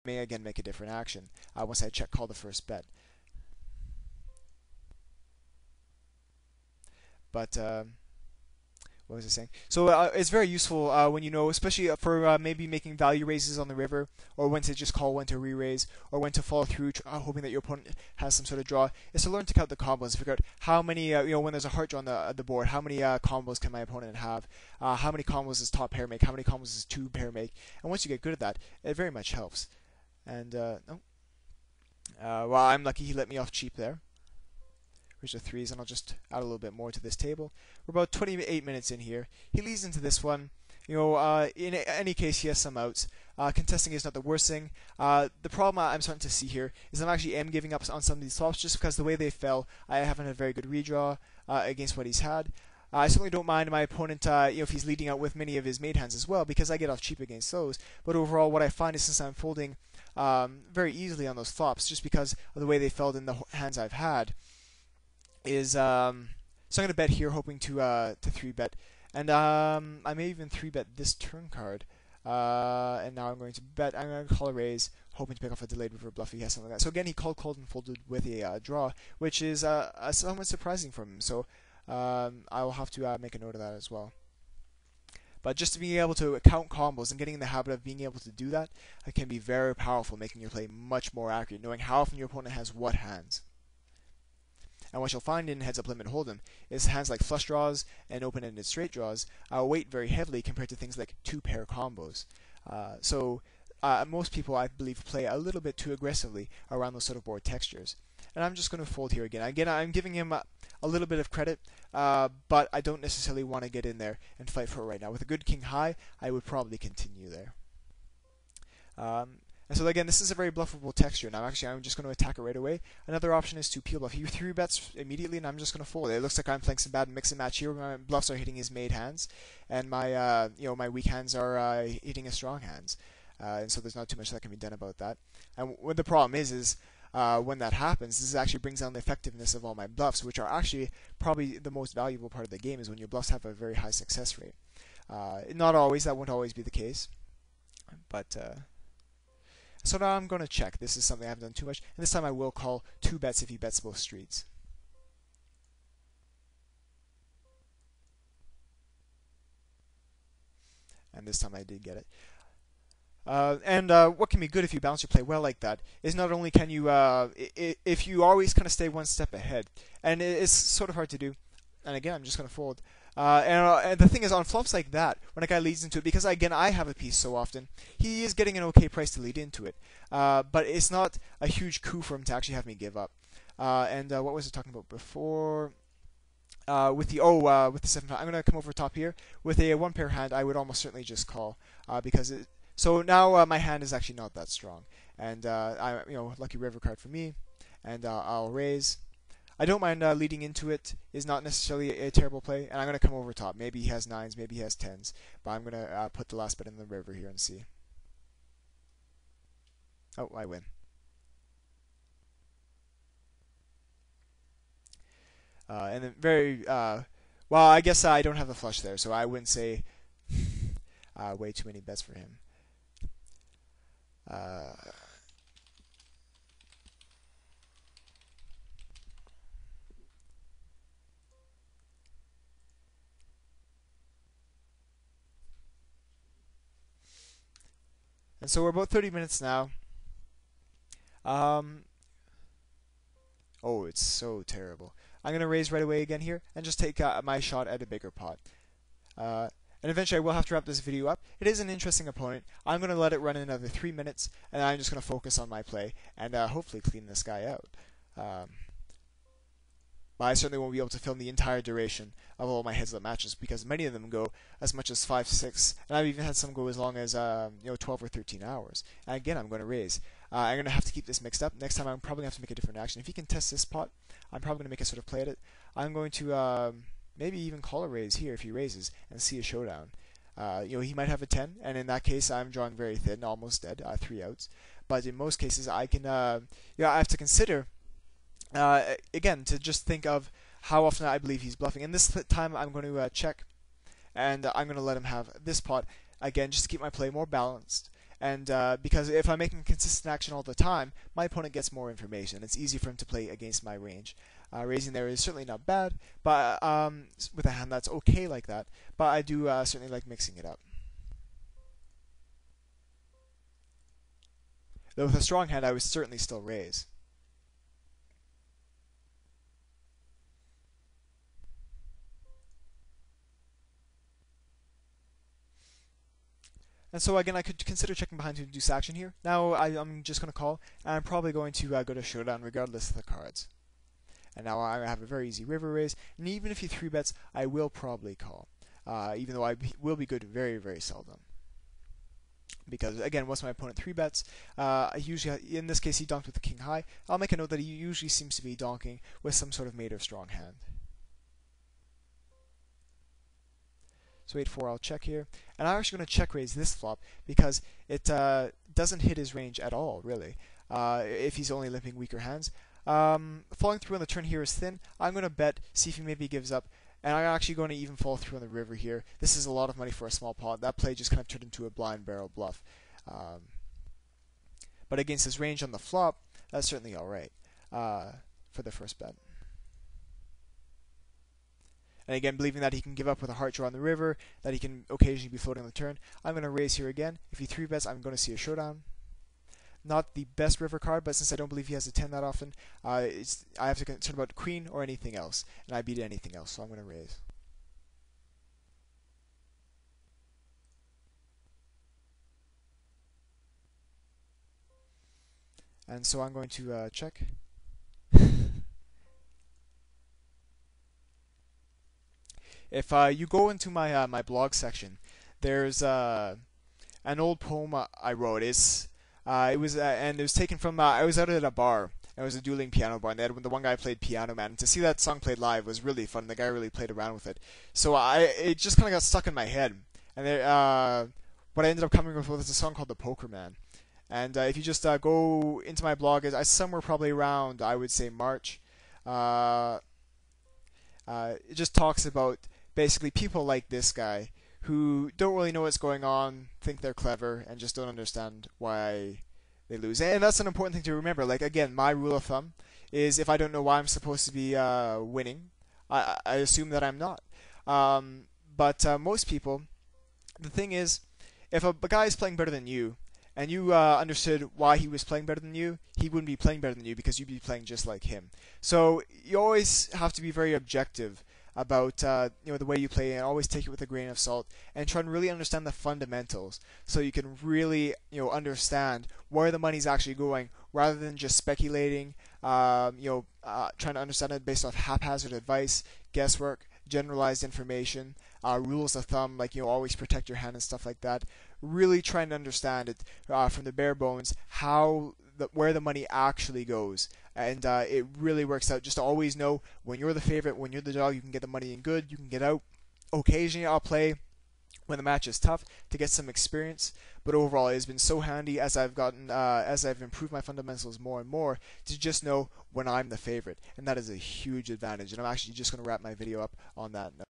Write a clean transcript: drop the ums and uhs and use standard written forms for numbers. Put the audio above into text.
may again make a different action once I check call the first bet. But what was I saying? So it's very useful when you know, especially for maybe making value raises on the river, or when to just call, when to re-raise, or when to follow through, hoping that your opponent has some sort of draw. Is to learn to count the combos, figure out how many, when there's a heart draw on the board, how many combos can my opponent have, how many combos does top pair make, how many combos does two pair make, and once you get good at that, it very much helps. And well, I'm lucky he let me off cheap there. Here's the threes, and I'll just add a little bit more to this table. We're about 28 minutes in here. He leads into this one. In any case, he has some outs. Contesting is not the worst thing. The problem I'm starting to see here is I'm actually giving up on some of these flops just because the way they fell, I haven't had a very good redraw against what he's had. I certainly don't mind my opponent, if he's leading out with many of his made hands as well, because I get off cheap against those. But overall, what I find is since I'm folding very easily on those flops, just because of the way they fell in the hands I've had, is so I'm going to bet here, hoping to 3-bet, and I may even 3-bet this turn card, and now I'm going to bet. I'm going to call a raise, hoping to pick off a delayed river bluff if he has something like that. So again, he called, and folded with a draw, which is somewhat surprising from him. So I will have to make a note of that as well. But just to be able to count combos and getting in the habit of being able to do that, it can be very powerful, making your play much more accurate, knowing how often your opponent has what hands. And what you'll find in heads-up limit hold'em is hands like flush draws and open-ended straight draws weight very heavily compared to things like two-pair combos. So most people, I believe, play a little bit too aggressively around those sort of board textures. And I'm just going to fold here again. Again, I'm giving him a little bit of credit, but I don't necessarily want to get in there and fight for it right now. With a good king high, I would probably continue there. And so again, this is a very bluffable texture. Now I'm just going to attack it right away. Another option is to peel bluff. He 3-bets immediately, and I'm just going to fold. It looks like I'm playing some bad mix and match here. My bluffs are hitting his made hands, and my my weak hands are hitting his strong hands. And so there's not too much that can be done about that. And what the problem is when that happens, this actually brings down the effectiveness of all my bluffs, which are actually probably the most valuable part of the game, is when your bluffs have a very high success rate. Not always, that won't always be the case, but so now I'm going to check. This is something I haven't done too much, and this time I will call 2-bets if he bets both streets. And this time I did get it. What can be good if you balance your play well like that is not only can you, if you always kind of stay one step ahead, and it's sort of hard to do, and again I'm just going to fold. And the thing is, on flops like that, when a guy leads into it, because again I have a piece so often, he is getting an okay price to lead into it. But it's not a huge coup for him to actually have me give up. What was I talking about before? With the 7-5, I'm going to come over top here with a 1-pair hand. I would almost certainly just call because so now my hand is actually not that strong, and lucky river card for me, and I'll raise. I don't mind leading into it. Is not necessarily a terrible play, and I'm going to come over top. Maybe he has 9s, maybe he has 10s, but I'm going to put the last bet in the river here and see. Oh, I win. And then well, I guess I don't have the flush there, so I wouldn't say way too many bets for him. And so we're about 30 minutes now. Oh, it's so terrible. I'm going to raise right away again here and just take my shot at a bigger pot. And eventually I will have to wrap this video up. It is an interesting opponent. I'm going to let it run another 3 minutes, and I'm just going to focus on my play and hopefully clean this guy out. But I certainly won't be able to film the entire duration of all my heads-up matches because many of them go as much as 5, 6, and I've even had some go as long as 12 or 13 hours. And again, I'm going to raise. I'm going to have to keep this mixed up. Next time, I'm probably going to have to make a different action. If he can test this pot, I'm probably going to make a sort of play at it. I'm going to maybe even call a raise here if he raises and see a showdown. He might have a 10, and in that case, I'm drawing very thin, almost dead, 3 outs. But in most cases, I can, I have to consider. Again, to just think of how often I believe he's bluffing. And this time I'm going to check, and I'm going to let him have this pot, again, just to keep my play more balanced. And because if I'm making consistent action all the time, my opponent gets more information. It's easy for him to play against my range. Raising there is certainly not bad, but with a hand that's okay like that. But I do certainly like mixing it up. Though with a strong hand, I would certainly still raise. And so again, I could consider checking behind to induce action here. Now I'm just going to call, and I'm probably going to go to showdown regardless of the cards. And now I have a very easy river raise, and even if he 3-bets, I will probably call, even though I will be good very, very seldom. Because again, once my opponent 3-bets, usually in this case he donked with the king high. I'll make a note that he usually seems to be donking with some sort of mate or strong hand. So 8-4, I'll check here, and I'm actually going to check raise this flop because it doesn't hit his range at all, really. If he's only limping weaker hands. Falling through on the turn here is thin. I'm going to bet, see if he maybe gives up, and I'm actually going to even fall through on the river here. This is a lot of money for a small pot. That play just kind of turned into a blind barrel bluff. But against his range on the flop, that's certainly alright for the first bet. And again, believing that he can give up with a heart draw on the river, that he can occasionally be floating on the turn, I'm going to raise here again. If he 3-bets, I'm going to see a showdown. Not the best river card, but since I don't believe he has a 10 that often, I have to concern about queen or anything else, and I beat anything else, so I'm going to raise. And so I'm going to check. If you go into my my blog section, there's an old poem I wrote. It was taken from I was out at a bar. It was a dueling piano bar, and the one guy played Piano Man. And to see that song played live was really fun. The guy really played around with it, so it just kind of got stuck in my head. And what I ended up coming up with is a song called "The Poker Man." And if you just go into my blog, it's somewhere probably around, I would say, March. It just talks about basically people like this guy who don't really know what's going on, think they're clever, and just don't understand why they lose. And that's an important thing to remember. Like, again, my rule of thumb is if I don't know why I'm supposed to be winning, I assume that I'm not. But most people, the thing is, if a guy is playing better than you, and you understood why he was playing better than you, he wouldn't be playing better than you because you'd be playing just like him. So you always have to be very objective about the way you play, and always take it with a grain of salt, and try and really understand the fundamentals, so you can really understand where the money's actually going, rather than just speculating. Trying to understand it based off haphazard advice, guesswork, generalized information, rules of thumb, like always protect your hand and stuff like that. Really trying to understand it from the bare bones, where the money actually goes. And it really works out just to always know when you're the favorite, when you're the dog, you can get the money in good, you can get out. Occasionally I'll play when the match is tough to get some experience, but overall it has been so handy as I've improved my fundamentals more and more to just know when I'm the favorite, and that is a huge advantage. And I'm actually just going to wrap my video up on that note.